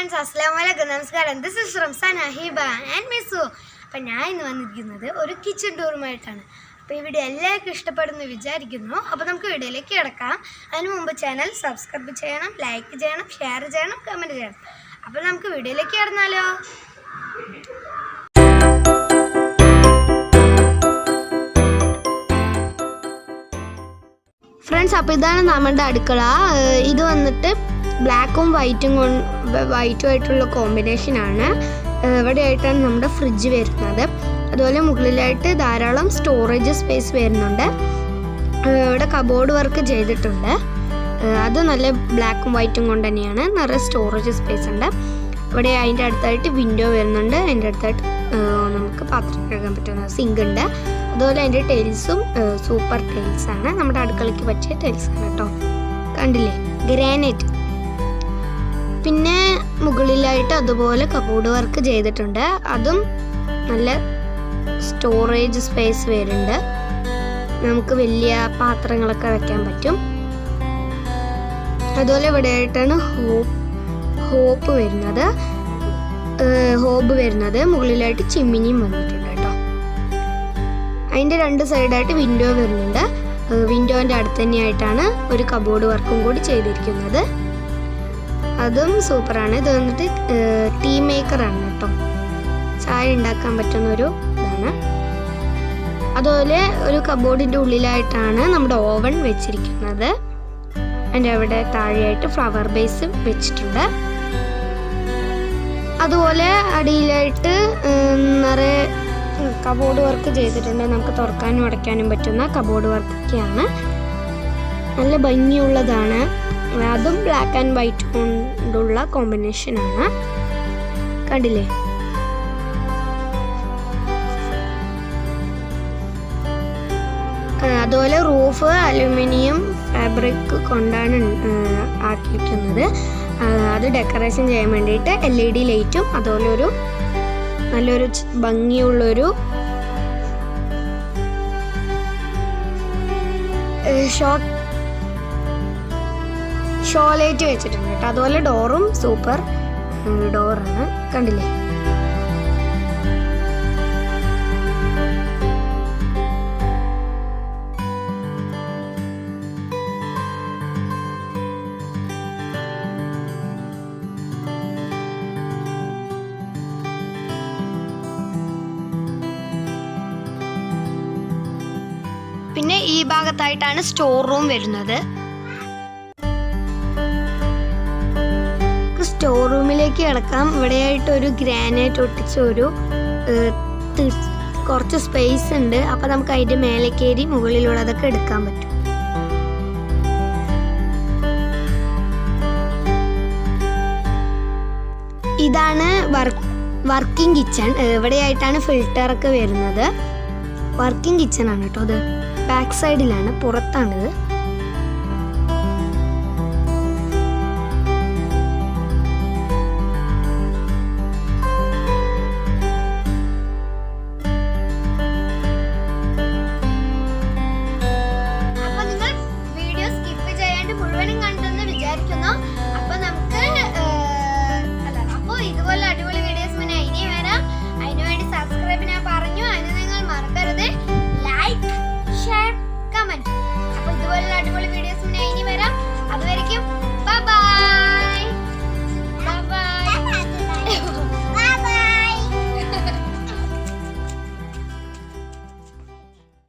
Friends, അസ്സലാമലൈക്കും, നമസ്കാരം. This is Ramzana, Hiba and Misu. അപ്പം ഞാൻ ഇന്ന് വന്നിരിക്കുന്നത് ഒരു കിച്ചൺ ടൂറുമായിട്ടാണ്. അപ്പോൾ ഈ വീഡിയോ എല്ലാവർക്കും ഇഷ്ടപ്പെടുന്നു വിചാരിക്കുന്നു. അപ്പോൾ നമുക്ക് വീഡിയോയിലേക്ക് കിടക്കാം. അതിന് മുമ്പ് ചാനൽ സബ്സ്ക്രൈബ് ചെയ്യണം, ലൈക്ക് ചെയ്യണം, ഷെയർ ചെയ്യണം, കമൻറ്റ് ചെയ്യണം. അപ്പോൾ നമുക്ക് വീഡിയോയിലേക്ക് കിടന്നാലോ. ഫ്രണ്ട്സ്, അപ്പോൾ ഇതാണ് നമ്മുടെ അടുക്കള. ഇത് വന്നിട്ട് ബ്ലാക്കും വൈറ്റും ആയിട്ടുള്ള കോമ്പിനേഷനാണ്. ഇവിടെ ആയിട്ടാണ് നമ്മുടെ ഫ്രിഡ്ജ് വരുന്നത്. അതുപോലെ മുകളിലായിട്ട് ധാരാളം സ്റ്റോറേജ് സ്പേസ് വരുന്നുണ്ട്. ഇവിടെ കബോർഡ് വർക്ക് ചെയ്തിട്ടുണ്ട്. അത് നല്ല ബ്ലാക്കും വൈറ്റും കൊണ്ട് തന്നെയാണ്. നിറയെ സ്റ്റോറേജ് സ്പേസ് ഉണ്ട്. ഇവിടെ അതിൻ്റെ അടുത്തായിട്ട് വിൻഡോ വരുന്നുണ്ട്. അതിൻ്റെ അടുത്തായിട്ട് നമുക്ക് പാത്രം കഴുകാൻ പറ്റുന്ന സിങ്ക് ഉണ്ട്. അതുപോലെ അതിൻ്റെ ടൈൽസും സൂപ്പർ ടൈൽസാണ്. നമ്മുടെ അടുക്കളയ്ക്ക് പറ്റിയ ടൈൽസാണ് കേട്ടോ. കണ്ടില്ലേ, ഗ്രാനൈറ്റ്. പിന്നെ മുകളിലായിട്ട് അതുപോലെ കബോർഡ് വർക്ക് ചെയ്തിട്ടുണ്ട്. അതും നല്ല സ്റ്റോറേജ് സ്പേസ് വരുന്നുണ്ട്. നമുക്ക് വലിയ പാത്രങ്ങളൊക്കെ വെക്കാൻ പറ്റും. അതുപോലെ ഇവിടെ ആയിട്ടാണ് ഹോബ് വരുന്നത്. മുകളിലായിട്ട് ചിമ്മിനിയും വന്നിട്ടുണ്ട് കേട്ടോ. അതിൻ്റെ രണ്ട് സൈഡായിട്ട് വിൻഡോ വരുന്നുണ്ട്. വിൻഡോൻ്റെ അടുത്ത് തന്നെയായിട്ടാണ് ഒരു കബോർഡ് വർക്കും കൂടി ചെയ്തിരിക്കുന്നത്. അതും സൂപ്പറാണ്. ഇത് വന്നിട്ട് ടീ മേക്കറാണ് കേട്ടോ. ചായ ഉണ്ടാക്കാൻ പറ്റുന്നൊരു ഇതാണ്. അതുപോലെ ഒരു കബോർഡിൻ്റെ ഉള്ളിലായിട്ടാണ് നമ്മുടെ ഓവൻ വെച്ചിരിക്കുന്നത്. അതിൻ്റെ അവിടെ താഴെയായിട്ട് ഫ്ലവർ ബേസ് വെച്ചിട്ടുണ്ട്. അതുപോലെ അടിയിലായിട്ട് നിറയെ കബോർഡ് വർക്ക് ചെയ്തിട്ടുണ്ട്. നമുക്ക് തുറക്കാനും അടയ്ക്കാനും പറ്റുന്ന കബോർഡ് വർക്കൊക്കെയാണ്. നല്ല ഭംഗിയുള്ളതാണ്. അതും ബ്ലാക്ക് ആൻഡ് വൈറ്റ് കൊണ്ടുള്ള കോമ്പിനേഷനാണ്. കണ്ടില്ലേ, അതുപോലെ റൂഫ് അലുമിനിയം ഫാബ്രിക് കൊണ്ടാണ് ആക്കിയിരിക്കുന്നത്. അത് ഡെക്കറേഷൻ ചെയ്യാൻ വേണ്ടിയിട്ട് LED ലൈറ്റും അതുപോലെ നല്ലൊരു ഭംഗിയുള്ളൊരു ഷോ ലൈറ്റ് വെച്ചിട്ടുണ്ട് കേട്ടോ. അതുപോലെ ഡോറും സൂപ്പർ ഡോറാണ്. കണ്ടില്ലേ, പിന്നെ ഈ ഭാഗത്തായിട്ടാണ് സ്റ്റോർ റൂം വരുന്നത്. സ്റ്റോർ റൂമിലേക്ക് കിടക്കാം. ഇവിടെയായിട്ട് ഒരു ഗ്രാനൈറ്റ് ഒട്ടിച്ച കുറച്ച് സ്പേസ് ഉണ്ട്. അപ്പം നമുക്ക് അതിൻ്റെ മേലെ കയറി മുകളിലൂടെ അതൊക്കെ എടുക്കാൻ പറ്റും. ഇതാണ് വർക്കിംഗ് കിച്ചൺ. ഇവിടെയായിട്ടാണ് ഫിൽറ്ററൊക്കെ വരുന്നത്. വർക്കിംഗ് കിച്ചൺ ആണ് കേട്ടോ. അത് ബാക്ക് സൈഡിലാണ്, പുറത്താണിത്.